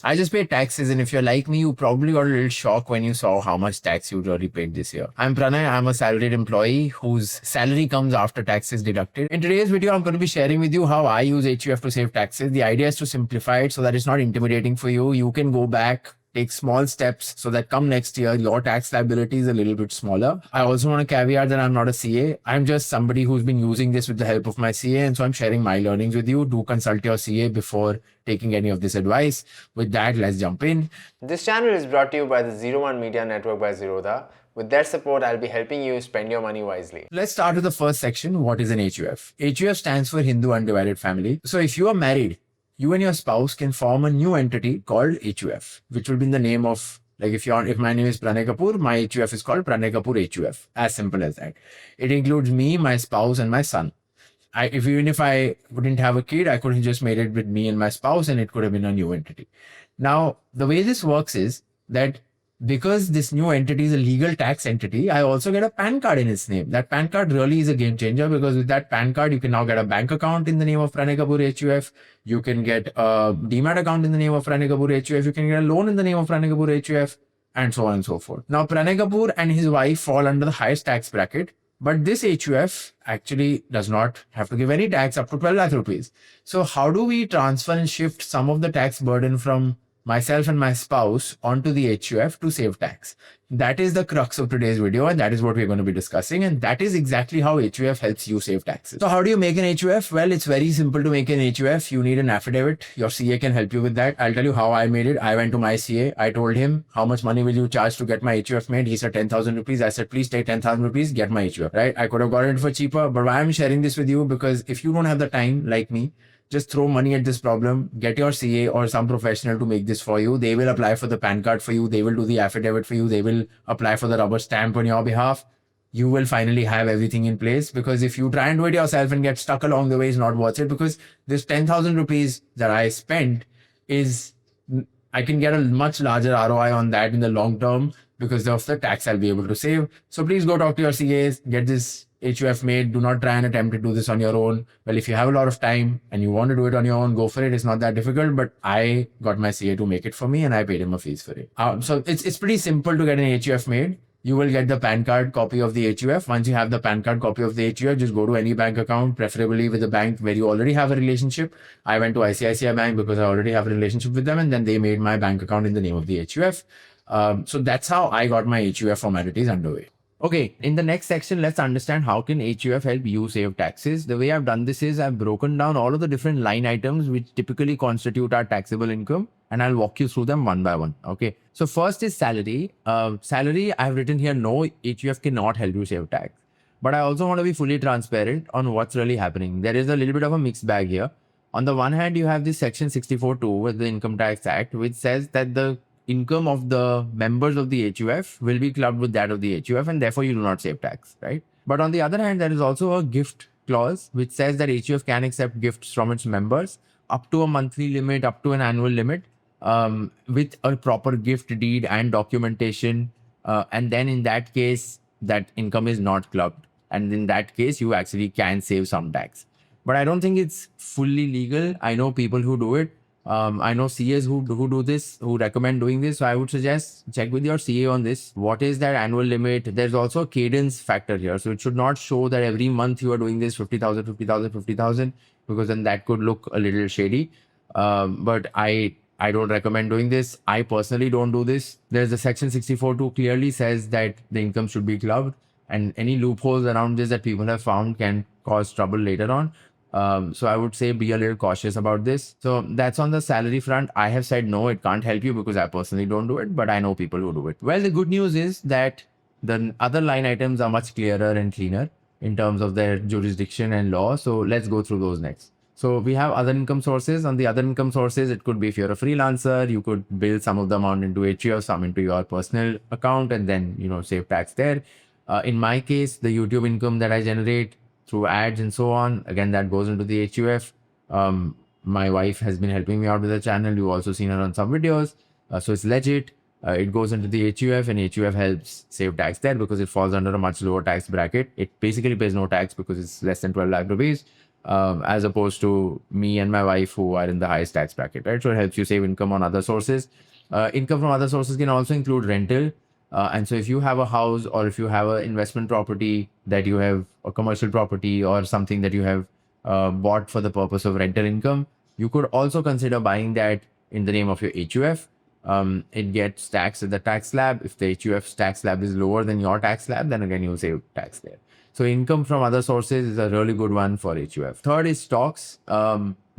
I just pay taxes, and if you're like me, you probably got a little shock when you saw how much tax you already paid this year. I'm Pranay. I'm a salaried employee whose salary comes after taxes deducted. In today's video, I'm going to be sharing with you how I use HUF to save taxes. The idea is to simplify it so that it's not intimidating for you. You can go back, take small steps so that come next year, your tax liability is a little bit smaller. I also want to caveat that I'm not a CA. I'm just somebody who's been using this with the help of my CA. And so I'm sharing my learnings with you. Do consult your CA before taking any of this advice. With that, let's jump in. This channel is brought to you by the 01 Media Network by Zerodha. With their support, I'll be helping you spend your money wisely. Let's start with the first section. What is an HUF? HUF stands for Hindu Undivided Family. So if you are married, you and your spouse can form a new entity called HUF, which will be in the name of, like if my name is Pranay Kapoor, my HUF is called Pranay Kapoor HUF. As simple as that. It includes me, my spouse, and my son. Even if I wouldn't have a kid, I could have just made it with me and my spouse, and it could have been a new entity. Now, the way this works is that because this new entity is a legal tax entity, I also get a PAN card in its name. That PAN card really is a game changer because with that PAN card, you can now get a bank account in the name of Pranay Kapoor HUF. You can get a Demat account in the name of Pranay Kapoor HUF. You can get a loan in the name of Pranay Kapoor HUF, and so on and so forth. Now, Pranay Kapoor and his wife fall under the highest tax bracket. But this HUF actually does not have to give any tax up to 12 lakh rupees. So how do we transfer and shift some of the tax burden from myself and my spouse onto the HUF to save tax? That is the crux of today's video, and that is what we're going to be discussing. And that is exactly how HUF helps you save taxes. So how do you make an HUF? Well, it's very simple to make an HUF. You need an affidavit. Your CA can help you with that. I'll tell you how I made it. I went to my CA. I told him, how much money will you charge to get my HUF made? He said 10,000 rupees. I said, please take 10,000 rupees, get my HUF, right? I could have gotten it for cheaper, but why I'm sharing this with you, because if you don't have the time like me, just throw money at this problem, get your CA or some professional to make this for you. They will apply for the PAN card for you. They will do the affidavit for you. They will apply for the rubber stamp on your behalf. You will finally have everything in place, because if you try and do it yourself and get stuck along the way, it's not worth it, because this 10,000 rupees that I spent I can get a much larger ROI on that in the long term because of the tax I'll be able to save. So please go talk to your CAs, get this HUF made. Do not try and attempt to do this on your own. Well, if you have a lot of time and you want to do it on your own, go for it. It's not that difficult, but I got my CA to make it for me and I paid him a fees for it. So it's pretty simple to get an HUF made. You will get the PAN card copy of the HUF. Once you have the PAN card copy of the HUF, just go to any bank account, preferably with a bank where you already have a relationship. I went to ICICI Bank because I already have a relationship with them, and then they made my bank account in the name of the HUF. So that's how I got my HUF formalities underway. Okay, in the next section, let's understand how can HUF help you save taxes. The way I've done this is I've broken down all of the different line items which typically constitute our taxable income, and I'll walk you through them one by one. Okay, so first is salary. Salary, I've written here, no, HUF cannot help you save tax. But I also want to be fully transparent on what's really happening. There is a little bit of a mixed bag here. On the one hand, you have this section 64(2) with the Income Tax Act, which says that the income of the members of the HUF will be clubbed with that of the HUF, and therefore you do not save tax, right? But on the other hand, there is also a gift clause which says that HUF can accept gifts from its members up to a monthly limit, up to an annual limit, with a proper gift deed and documentation. And then in that case, that income is not clubbed. And in that case, you actually can save some tax. But I don't think it's fully legal. I know people who do it. I know CAs who do this, who recommend doing this. So I would suggest check with your CA on this. What is that annual limit? There's also a cadence factor here. So it should not show that every month you are doing this 50,000, 50,000, 50,000, because then that could look a little shady. But I don't recommend doing this. I personally don't do this. There's a section 64(2) clearly says that the income should be clubbed, and any loopholes around this that people have found can cause trouble later on. So I would say be a little cautious about this. So that's on the salary front. I have said no, it can't help you because I personally don't do it, but I know people who do it. Well, the good news is that the other line items are much clearer and cleaner in terms of their jurisdiction and law. So let's go through those next. So we have other income sources. On the other income sources, it could be if you're a freelancer, you could build some of the amount into HUF, some into your personal account, and then, save tax there. In my case, the YouTube income that I generate through ads and so on, again, that goes into the HUF. My wife has been helping me out with the channel. You've also seen her on some videos. So it's legit. It goes into the HUF, and HUF helps save tax there because it falls under a much lower tax bracket. It basically pays no tax because it's less than 12 lakh rupees. as opposed to me and my wife who are in the highest tax bracket, right? So it helps you save income on other sources. Income from other sources can also include rental. And so if you have a house or if you have an investment property that you have, a commercial property or something that you have bought for the purpose of rental income, you could also consider buying that in the name of your HUF. It gets taxed at the tax slab. If the HUF's tax slab is lower than your tax slab, then again you'll save tax there. So income from other sources is a really good one for HUF. Third is stocks.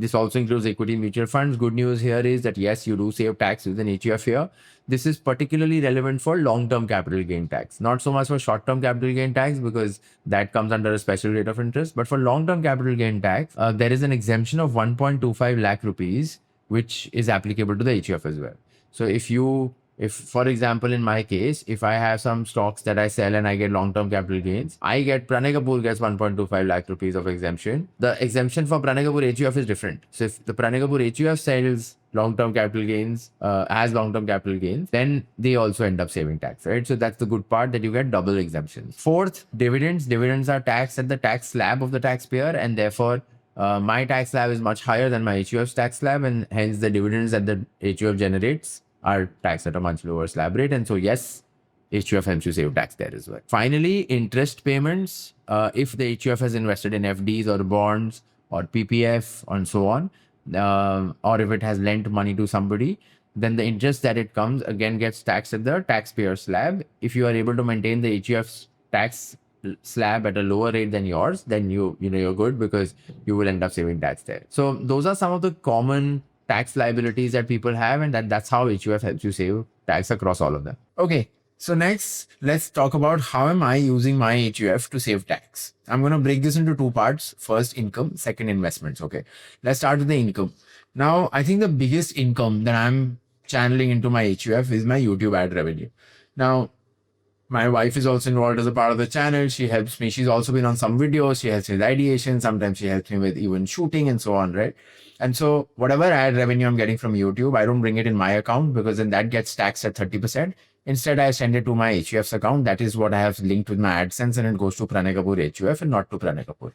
This also includes equity mutual funds. Good news here is that yes, you do save tax with an HUF here. This is particularly relevant for long-term capital gain tax, not so much for short-term capital gain tax because that comes under a special rate of interest. But for long-term capital gain tax, there is an exemption of 1.25 lakh rupees, which is applicable to the HUF as well. So if for example, in my case, if I have some stocks that I sell and I get long-term capital gains, Pranay Kapoor gets 1.25 lakh rupees of exemption. The exemption for Pranay Kapoor HUF is different. So if the Pranay Kapoor HUF sells long-term capital gains, has long-term capital gains, then they also end up saving tax, right? So that's the good part, that you get double exemptions. Fourth, dividends. Dividends are taxed at the tax slab of the taxpayer, and therefore my tax slab is much higher than my HUF's tax slab, and hence the dividends that the HUF generates are taxed at a much lower slab rate. And so, yes, HUF helps you save tax there as well. Finally, interest payments. If the HUF has invested in FDs or bonds or PPF and so on, or if it has lent money to somebody, then the interest that it comes again gets taxed at the taxpayer slab. If you are able to maintain the HUF's tax slab at a lower rate than yours, then you're good because you will end up saving tax there. So those are some of the common tax liabilities that people have, and that's how HUF helps you save tax across all of them. Okay, so next let's talk about how am I using my HUF to save tax. I'm going to break this into two parts. First, income, second, investments. Okay, let's start with the income. Now, I think the biggest income that I'm channeling into my HUF is my YouTube ad revenue. Now, my wife is also involved as a part of the channel. She helps me. She's also been on some videos. She helps me with ideation. Sometimes she helps me with even shooting and so on, right? And so whatever ad revenue I'm getting from YouTube, I don't bring it in my account because then that gets taxed at 30%. Instead, I send it to my HUF's account. That is what I have linked with my AdSense, and it goes to Pranay Kapoor HUF and not to Pranay Kapoor.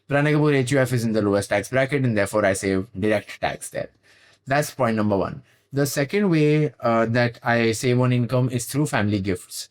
Pranay Kapoor HUF is in the lowest tax bracket, and therefore I save direct tax there. That's point number one. The second way that I save on income is through family gifts.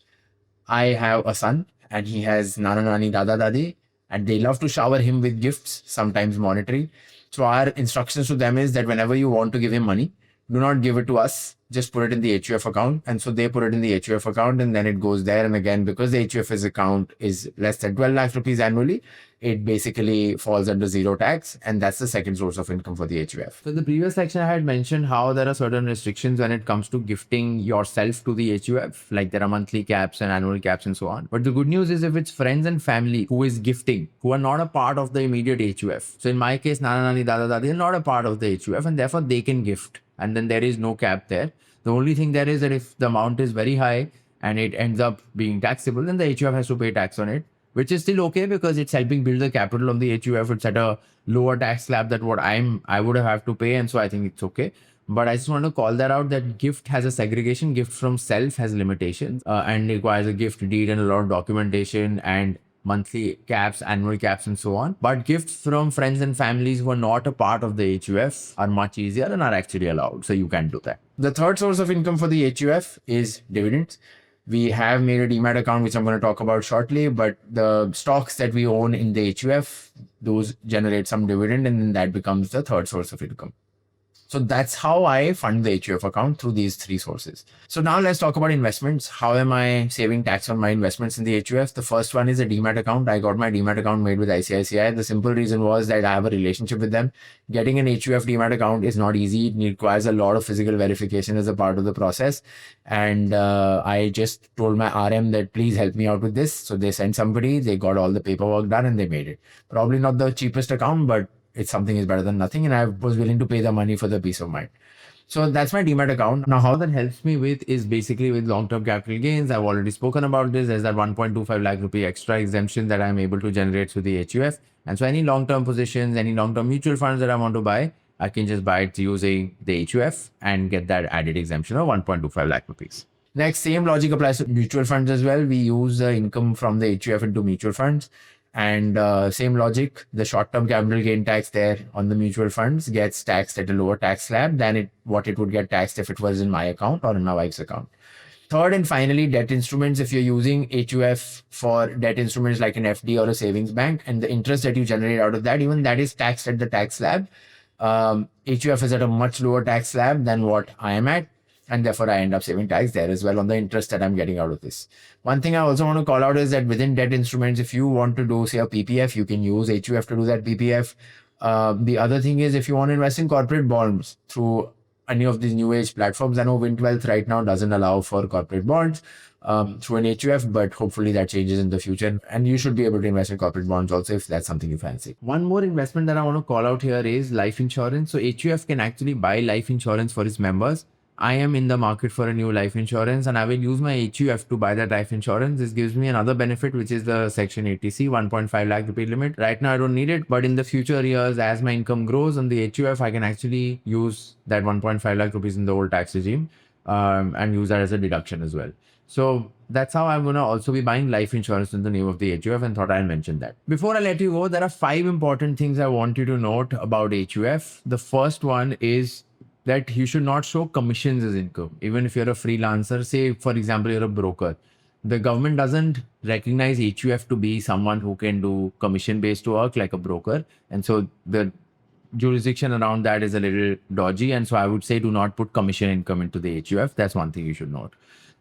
I have a son and he has Nana Nani, Dada Dadi, and they love to shower him with gifts, sometimes monetary. So our instructions to them is that whenever you want to give him money, do not give it to us, just put it in the HUF account. And so they put it in the HUF account and then it goes there. And again, because the HUF's account is less than 12 lakh rupees annually, it basically falls under zero tax. And that's the second source of income for the HUF. So in the previous section, I had mentioned how there are certain restrictions when it comes to gifting yourself to the HUF, like there are monthly caps and annual caps and so on. But the good news is if it's friends and family who is gifting, who are not a part of the immediate HUF. So in my case, Nana Nani, Dada Dadi are not a part of the HUF and therefore they can gift. And then there is no cap there. The only thing there is that if the amount is very high and it ends up being taxable, then the HUF has to pay tax on it, which is still okay because it's helping build the capital of the HUF. It's at a lower tax slab than what I would have to pay. And so I think it's okay. But I just want to call that out that gift has a segregation. Gift from self has limitations and requires a gift deed and a lot of documentation and monthly caps, annual caps, and so on. But gifts from friends and families who are not a part of the HUF are much easier and are actually allowed. So you can do that. The third source of income for the HUF is dividends. We have made a Demat account, which I'm going to talk about shortly, but the stocks that we own in the HUF, those generate some dividend and then that becomes the third source of income. So that's how I fund the HUF account, through these three sources. So now let's talk about investments. How am I saving tax on my investments in the HUF? The first one is a Demat account. I got my Demat account made with ICICI. The simple reason was that I have a relationship with them. Getting an HUF Demat account is not easy. It requires a lot of physical verification as a part of the process. And I just told my RM that please help me out with this. So they sent somebody, they got all the paperwork done and they made it. Probably not the cheapest account, but it's something is better than nothing. And I was willing to pay the money for the peace of mind. So that's my Demat account. Now, how that helps me with is basically with long-term capital gains. I've already spoken about this. There's that 1.25 lakh rupee extra exemption that I'm able to generate through the HUF. And so any long-term positions, any long-term mutual funds that I want to buy, I can just buy it using the HUF and get that added exemption of 1.25 lakh rupees. Next, same logic applies to mutual funds as well. We use the income from the HUF into mutual funds. And same logic, the short-term capital gain tax there on the mutual funds gets taxed at a lower tax slab than what it would get taxed if it was in my account or in my wife's account. Third and finally, debt instruments. If you're using HUF for debt instruments like an FD or a savings bank, and the interest that you generate out of that, even that is taxed at the tax slab. HUF is at a much lower tax slab than what I am at, and therefore I end up saving tax there as well on the interest that I'm getting out of this. One thing I also want to call out is that within debt instruments, if you want to do, say, a PPF, you can use HUF to do that PPF. The other thing is, if you want to invest in corporate bonds through any of these new age platforms, I know Wind Wealth right now doesn't allow for corporate bonds through an HUF, but hopefully that changes in the future. And you should be able to invest in corporate bonds also if that's something you fancy. One more investment that I want to call out here is life insurance. So HUF can actually buy life insurance for its members. I am in the market for a new life insurance and I will use my HUF to buy that life insurance. This gives me another benefit, which is the Section 80C 1.5 lakh rupee limit. Right now, I don't need it, but in the future years, as my income grows on the HUF, I can actually use that 1.5 lakh rupees in the old tax regime and use that as a deduction as well. So that's how I'm going to also be buying life insurance in the name of the HUF and thought I'll mention that. Before I let you go, there are 5 important things I want you to note about HUF. The first one is that you should not show commissions as income. Even if you're a freelancer, say, for example, you're a broker, the government doesn't recognize HUF to be someone who can do commission-based work like a broker. And so the jurisdiction around that is a little dodgy. And so I would say do not put commission income into the HUF. That's one thing you should note.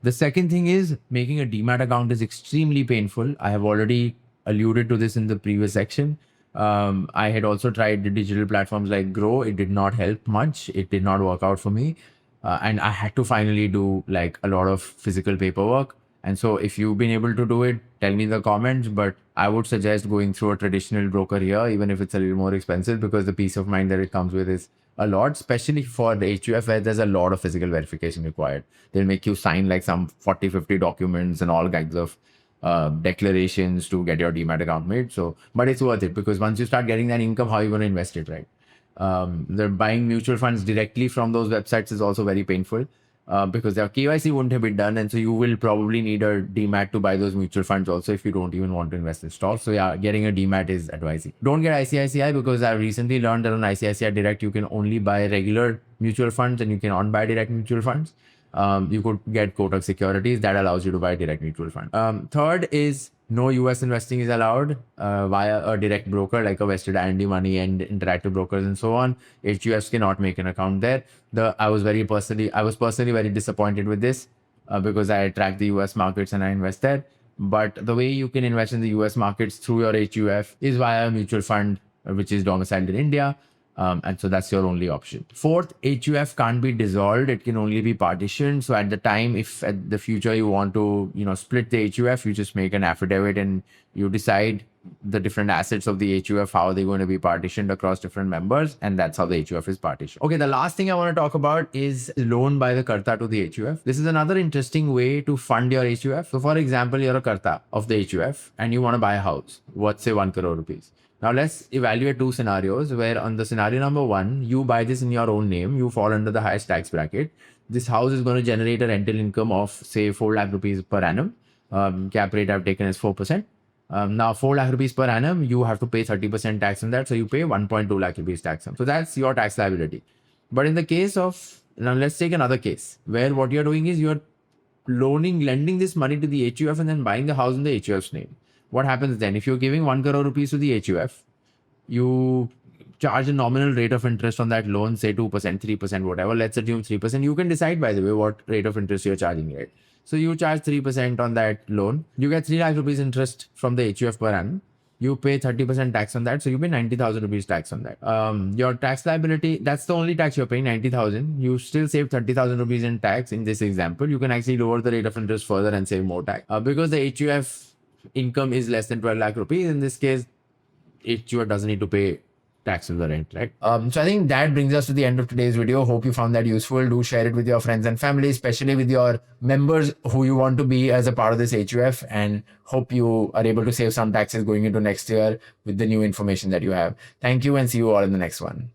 The second thing is making a Demat account is extremely painful. I have already alluded to this in the previous section. I had also tried the digital platforms like Grow. It did not help much. It did not work out for me. And I had to finally do like a lot of physical paperwork. And so if you've been able to do it, tell me in the comments, but I would suggest going through a traditional broker here, even if it's a little more expensive, because the peace of mind that it comes with is a lot, especially for the HUF where there's a lot of physical verification required. They'll make you sign like some 40, 50 documents and all kinds of declarations to get your Demat account made. So, but it's worth it because once you start getting that income, how are you going to invest it, right? They're buying mutual funds directly from those websites is also very painful because their KYC won't have been done. And so you will probably need a Demat to buy those mutual funds also if you don't even want to invest in stocks. So yeah, getting a Demat is advising. Don't get ICICI because I've recently learned that on ICICI Direct, you can only buy regular mutual funds and you cannot buy direct mutual funds. You could get Kotak Securities that allows you to buy direct mutual fund. Third is no US investing is allowed via a direct broker like a Vested IND Money and Interactive Brokers and so on. HUFs cannot make an account there. I was personally very disappointed with this because I track the US markets and I invest there. But the way you can invest in the US markets through your HUF is via a mutual fund which is domiciled in India. And so that's your only option. Fourth, HUF can't be dissolved. It can only be partitioned. So at the time, if at the future you want to, split the HUF, you just make an affidavit and you decide the different assets of the HUF, how they're going to be partitioned across different members. And that's how the HUF is partitioned. Okay, the last thing I want to talk about is loan by the Karta to the HUF. This is another interesting way to fund your HUF. So for example, you're a Karta of the HUF and you want to buy a house worth say 1 crore rupees. Now let's evaluate 2 scenarios where on the scenario number 1, you buy this in your own name, you fall under the highest tax bracket. This house is going to generate a rental income of say 4 lakh rupees per annum. Cap rate I've taken is 4%. Now 4 lakh rupees per annum, you have to pay 30% tax on that. So you pay 1.2 lakh rupees tax. So that's your tax liability. But in the case of, now let's take another case where what you're doing is you're lending this money to the HUF and then buying the house in the HUF's name. What happens then? If you're giving 1 crore rupees to the HUF, you charge a nominal rate of interest on that loan, say 2%, 3%, whatever. Let's assume 3%. You can decide, by the way, what rate of interest you're charging, right? So you charge 3% on that loan. You get 3 lakh rupees interest from the HUF per annum. You pay 30% tax on that. So you pay 90,000 rupees tax on that. Your tax liability, that's the only tax you're paying, 90,000. You still save 30,000 rupees in tax in this example. You can actually lower the rate of interest further and save more tax. Because the HUF income is less than 12 lakh rupees. In this case, HUF doesn't need to pay tax on the rent, right? So I think that brings us to the end of today's video. Hope you found that useful. Do share it with your friends and family, especially with your members who you want to be as a part of this HUF, and hope you are able to save some taxes going into next year with the new information that you have. Thank you and see you all in the next one.